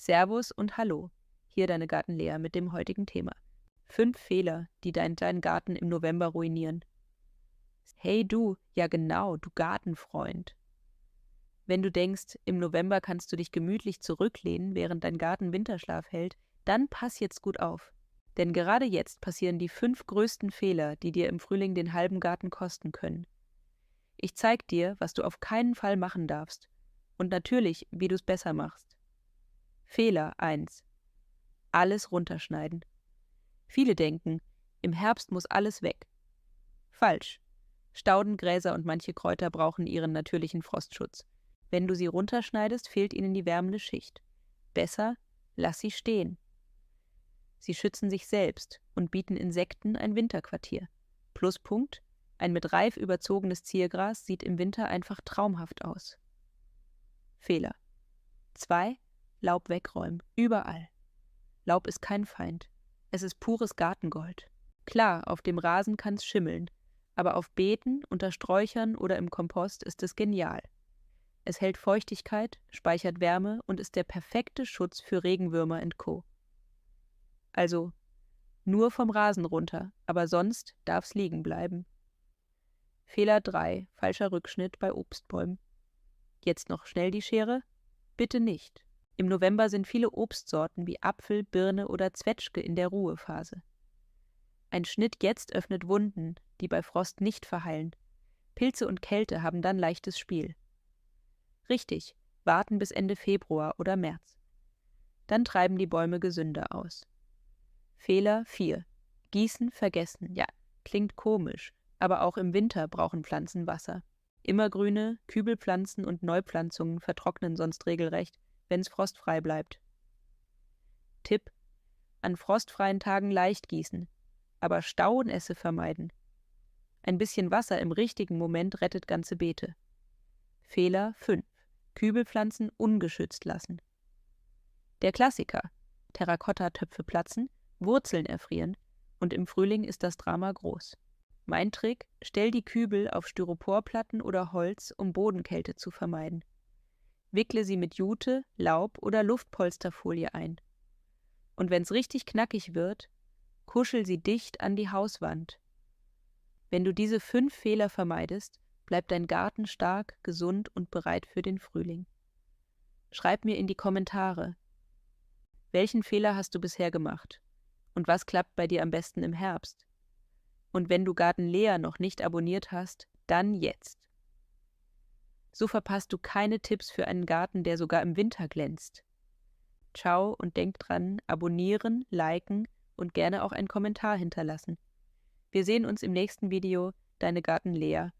Servus und Hallo. Hier deine Gartenlea mit dem heutigen Thema. 5 Fehler, die deinen Garten im November ruinieren. Hey du, ja genau, du Gartenfreund. Wenn du denkst, im November kannst du dich gemütlich zurücklehnen, während dein Garten Winterschlaf hält, dann pass jetzt gut auf. Denn gerade jetzt passieren die 5 größten Fehler, die dir im Frühling den halben Garten kosten können. Ich zeig dir, was du auf keinen Fall machen darfst. Und natürlich, wie du es besser machst. Fehler 1. Alles runterschneiden. Viele denken, im Herbst muss alles weg. Falsch. Stauden, Gräser und manche Kräuter brauchen ihren natürlichen Frostschutz. Wenn du sie runterschneidest, fehlt ihnen die wärmende Schicht. Besser, lass sie stehen. Sie schützen sich selbst und bieten Insekten ein Winterquartier. Pluspunkt: ein mit Reif überzogenes Ziergras sieht im Winter einfach traumhaft aus. Fehler 2. Laub wegräumen. Überall. Laub ist kein Feind. Es ist pures Gartengold. Klar, auf dem Rasen kann's schimmeln, aber auf Beeten, unter Sträuchern oder im Kompost ist es genial. Es hält Feuchtigkeit, speichert Wärme und ist der perfekte Schutz für Regenwürmer und Co. Also, nur vom Rasen runter, aber sonst darf's liegen bleiben. Fehler 3. Falscher Rückschnitt bei Obstbäumen. Jetzt noch schnell die Schere? Bitte nicht. Im November sind viele Obstsorten wie Apfel, Birne oder Zwetschge in der Ruhephase. Ein Schnitt jetzt öffnet Wunden, die bei Frost nicht verheilen. Pilze und Kälte haben dann leichtes Spiel. Richtig, warten bis Ende Februar oder März. Dann treiben die Bäume gesünder aus. Fehler 4. Gießen vergessen. Ja, klingt komisch, aber auch im Winter brauchen Pflanzen Wasser. Immergrüne, Kübelpflanzen und Neupflanzungen vertrocknen sonst regelrecht, wenn's frostfrei bleibt. Tipp: an frostfreien Tagen leicht gießen, aber Stauennässe vermeiden. Ein bisschen Wasser im richtigen Moment rettet ganze Beete. Fehler 5. Kübelpflanzen ungeschützt lassen. Der Klassiker: Terrakotta-Töpfe platzen, Wurzeln erfrieren und im Frühling ist das Drama groß. Mein Trick: stell die Kübel auf Styroporplatten oder Holz, um Bodenkälte zu vermeiden. Wickle sie mit Jute, Laub oder Luftpolsterfolie ein. Und wenn's richtig knackig wird, kuschel sie dicht an die Hauswand. Wenn du diese 5 Fehler vermeidest, bleibt dein Garten stark, gesund und bereit für den Frühling. Schreib mir in die Kommentare, welchen Fehler hast du bisher gemacht? Und was klappt bei dir am besten im Herbst? Und wenn du Gartenlea noch nicht abonniert hast, dann jetzt. So verpasst du keine Tipps für einen Garten, der sogar im Winter glänzt. Ciao und denk dran, abonnieren, liken und gerne auch einen Kommentar hinterlassen. Wir sehen uns im nächsten Video, deine Gartenlea.